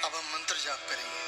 अब हम मंत्र जाप करेंगे।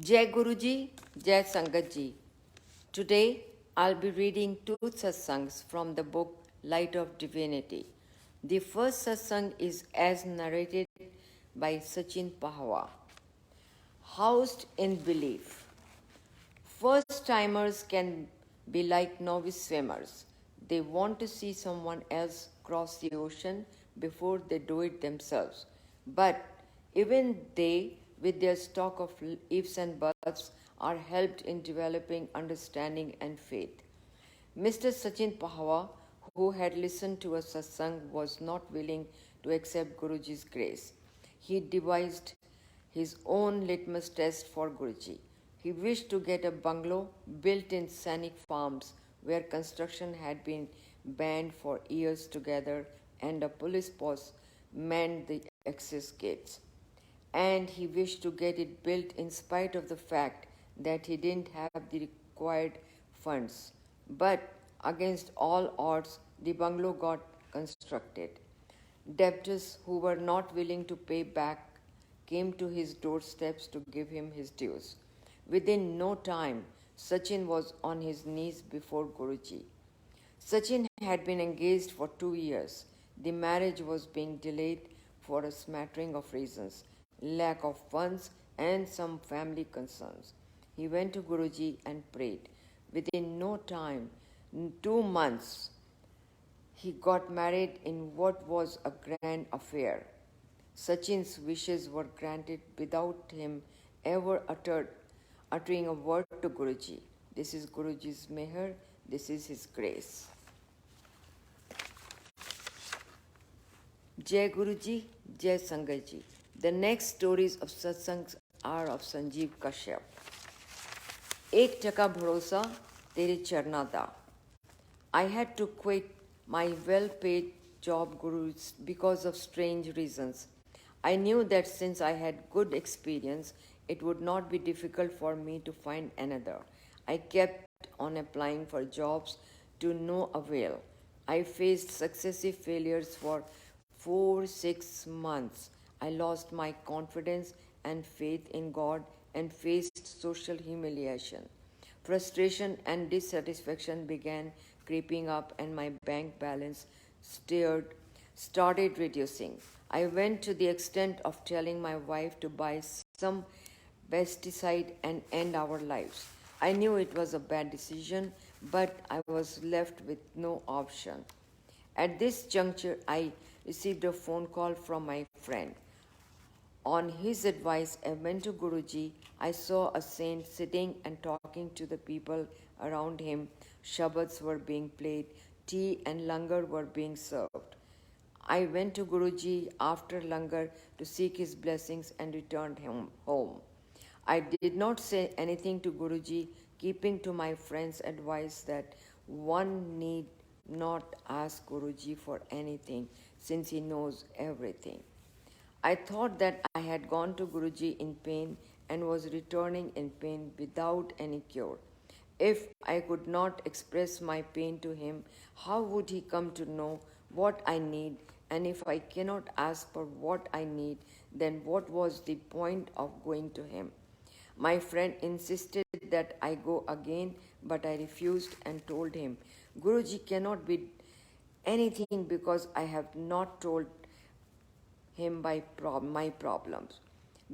Jai Guruji, Jai Sangat Ji. Today I'll be reading two satsangs from the book Light of Divinity. The first satsang is as narrated by Sachin Pahwa. Housed in belief. First timers can be like novice swimmers. They want to see someone else cross the ocean before they do it themselves. But even they, with their stock of ifs and buts, are helped in developing understanding and faith. Mr. Sachin Pahwa, who had listened to a satsang, was not willing to accept Guruji's grace. He devised his own litmus test for Guruji. He wished to get a bungalow built in scenic farms where construction had been banned for years together and a police post manned the access gates. And he wished to get it built in spite of the fact that he didn't have the required funds. But against all odds, the bungalow got constructed. Debtors who were not willing to pay back came to his doorsteps to give him his dues. Within no time, Sachin was on his knees before Guruji. Sachin had been engaged for 2 years. The marriage was being delayed for a smattering of reasons, lack of funds, and some family concerns. He went to Guruji and prayed. Within no time, 2 months, he got married in what was a grand affair. Sachin's wishes were granted without him ever uttering a word to Guruji. This is Guruji's meher, this is his grace. Jai Guruji, Jai Sangat Ji. The next stories of satsangs are of Sanjeev Kashyap. एक टका भरोसा तेरे चरना दा. I had to quit my well-paid job, Gurus, because of strange reasons. I knew that since I had good experience, it would not be difficult for me to find another. I kept on applying for jobs to no avail. I faced successive failures for 4 6 months. I lost my confidence and faith in God and faced social humiliation. Frustration and dissatisfaction began creeping up, and my bank balance started reducing. I went to the extent of telling my wife to buy some pesticide and end our lives. I knew it was a bad decision, but I was left with no option. At this juncture, I received a phone call from my friend. On his advice, I went to Guruji. I saw a saint sitting and talking to the people around him. Shabads were being played, tea and langar were being served. I went to Guruji after langar to seek his blessings and returned home. I did not say anything to Guruji, keeping to my friend's advice that one need not ask Guruji for anything since he knows everything. I thought that I had gone to Guruji in pain and was returning in pain without any cure. If I could not express my pain to him, how would he come to know what I need? And if I cannot ask for what I need, then what was the point of going to him? My friend insisted that I go again, but I refused and told him, Guruji cannot be anything because I have not told him my problems.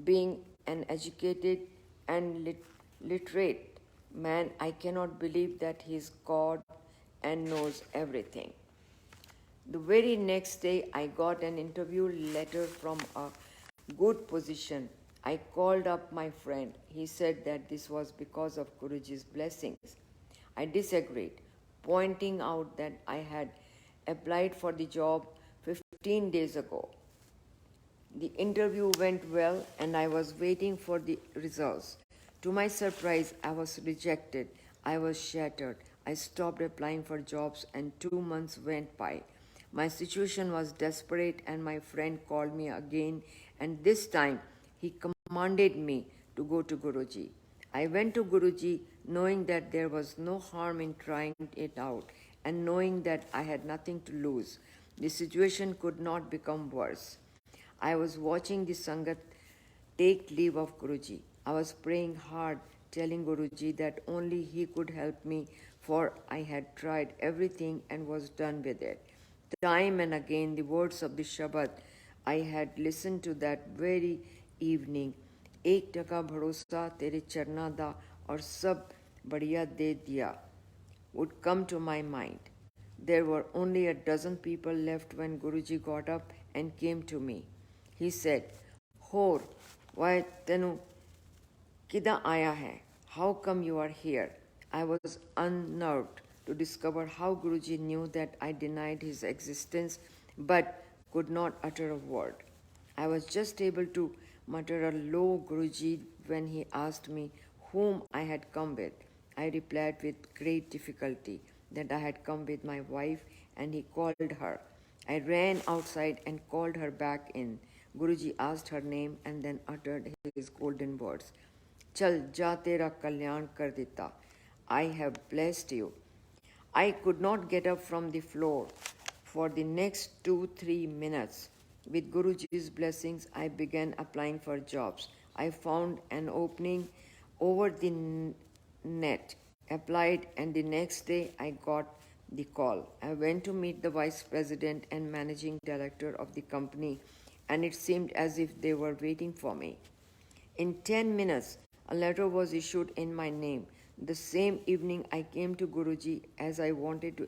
Being an educated and literate man, I cannot believe that he is God and knows everything. The very next day, I got an interview letter from a good position. I called up my friend. He said that this was because of Guruji's blessings. I disagreed, pointing out that I had applied for the job 15 days ago. The interview went well and I was waiting for the results. To my surprise, I was rejected. I was shattered. I stopped applying for jobs and 2 months went by. My situation was desperate and my friend called me again, and this time he commanded me to go to Guruji. I went to Guruji knowing that there was no harm in trying it out and knowing that I had nothing to lose. The situation could not become worse. I was watching the Sangat take leave of Guruji. I was praying hard, telling Guruji that only he could help me, for I had tried everything and was done with it. Time and again, the words of the Shabad I had listened to that very evening, एक टका भरोसा तेरे चरना दा और सब बढ़िया दे दिया, would come to my mind. There were only a dozen people left when Guruji got up and came to me. He said, Hor, why tenu kida aya hai? How come you are here? I was unnerved to discover how Guruji knew that I denied his existence but could not utter a word. I was just able to mutter a low Guruji when he asked me whom I had come with. I replied with great difficulty that I had come with my wife, and he called her. I ran outside and called her back in. Guruji asked her name and then uttered his golden words. Chal ja tera kalyan kar dita. I have blessed you. I could not get up from the floor for the next 2-3 minutes. With Guruji's blessings, I began applying for jobs. I found an opening over the net, applied, and the next day I got the call. I went to meet the vice president and managing director of the company, and it seemed as if they were waiting for me. In 10 minutes, a letter was issued in my name. The same evening, I came to Guruji as I wanted to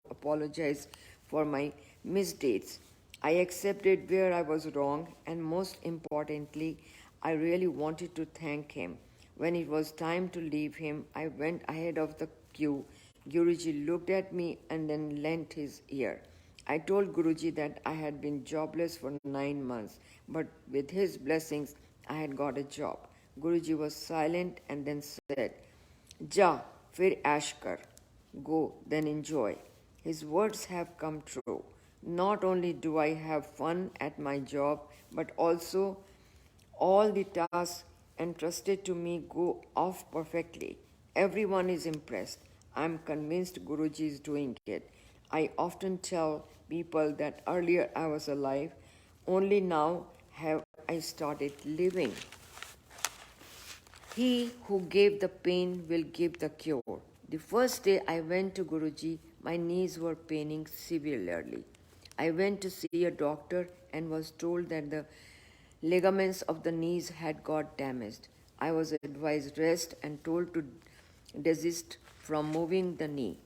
apologize for my misdeeds. I accepted where I was wrong, and most importantly, I really wanted to thank him. When it was time to leave him, I went ahead of the queue. Guruji looked at me and then lent his ear. I told Guruji that I had been jobless for 9 months, but with his blessings, I had got a job. Guruji was silent and then said, Ja, fir ash kar. Go, then enjoy. His words have come true. Not only do I have fun at my job, but also all the tasks entrusted to me go off perfectly. Everyone is impressed. I'm convinced Guruji is doing it. I often tell people that earlier I was alive, only now have I started living. He who gave the pain will give the cure. The first day I went to Guruji, my knees were paining severely. I went to see a doctor and was told that the ligaments of the knees had got damaged. I was advised rest and told to desist from moving the knee.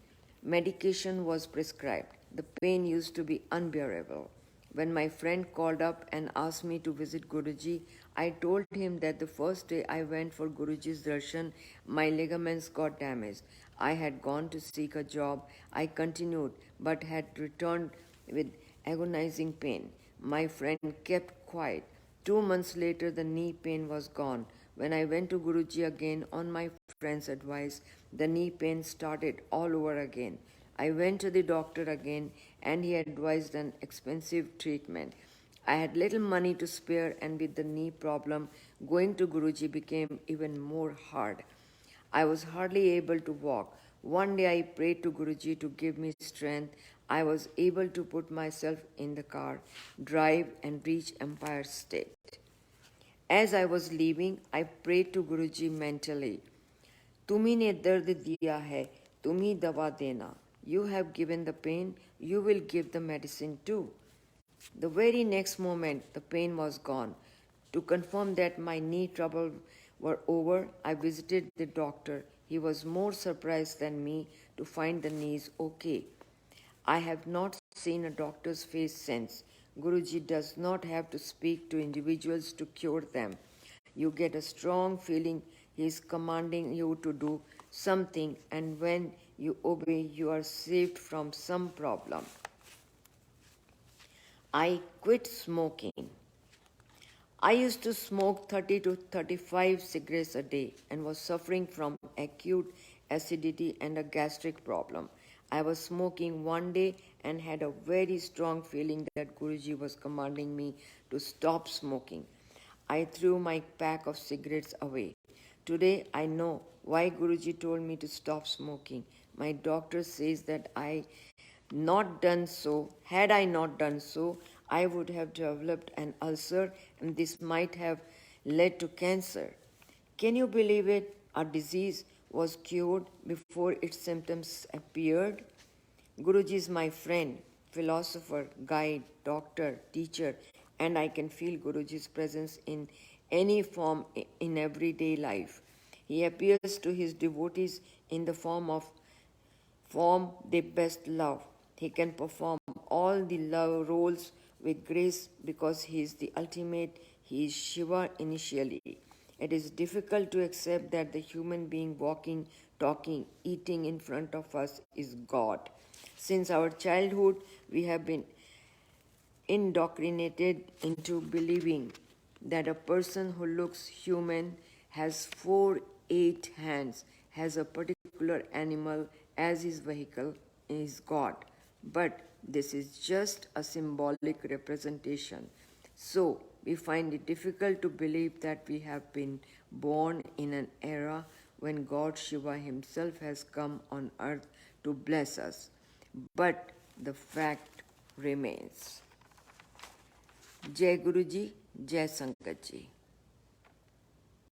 Medication was prescribed. The pain used to be unbearable. When my friend called up and asked me to visit Guruji, I told him that the first day I went for Guruji's darshan, my ligaments got damaged. I had gone to seek a job. I continued, but had returned with agonizing pain. My friend kept quiet. 2 months later, the knee pain was gone. When I went to Guruji again on my friend's advice, the knee pain started all over again. I went to the doctor again and he advised an expensive treatment. I had little money to spare, and with the knee problem, going to Guruji became even more hard. I was hardly able to walk. One day I prayed to Guruji to give me strength. I was able to put myself in the car, drive, and reach Empire State. As I was leaving, I prayed to Guruji mentally. तुम्ही ने दर्द दिया है, तुम ही दवा देना. You have given the pain, you will give the medicine too. The very next moment, the pain was gone. To confirm that my knee trouble were over, I visited the doctor. He was more surprised than me to find the knees okay. I have not seen a doctor's face since. Guruji does not have to speak to individuals to cure them. You get a strong feeling he is commanding you to do something, and when you obey, you are saved from some problem. I quit smoking. I used to smoke 30 to 35 cigarettes a day and was suffering from acute acidity and a gastric problem. I was smoking one day and had a very strong feeling that Guruji was commanding me to stop smoking. I threw my pack of cigarettes away. Today I know why Guruji told me to stop smoking. My doctor says that had I not done so, I would have developed an ulcer and this might have led to cancer. Can you believe it? A disease was cured before its symptoms appeared. Guruji is my friend, philosopher, guide, doctor, teacher, and I can feel Guruji's presence in any form in everyday life. He appears to his devotees in the form they best love. He can perform all the love roles with grace because he is the ultimate, he is Shiva initially. It is difficult to accept that the human being walking, talking, eating in front of us is God. Since our childhood, we have been indoctrinated into believing that a person who looks human has 4, 8 hands, has a particular animal as his vehicle, is God. But this is just a symbolic representation. So, we find it difficult to believe that we have been born in an era when God Shiva himself has come on earth to bless us. But the fact remains. जय गुरु जी, जय संगत जी.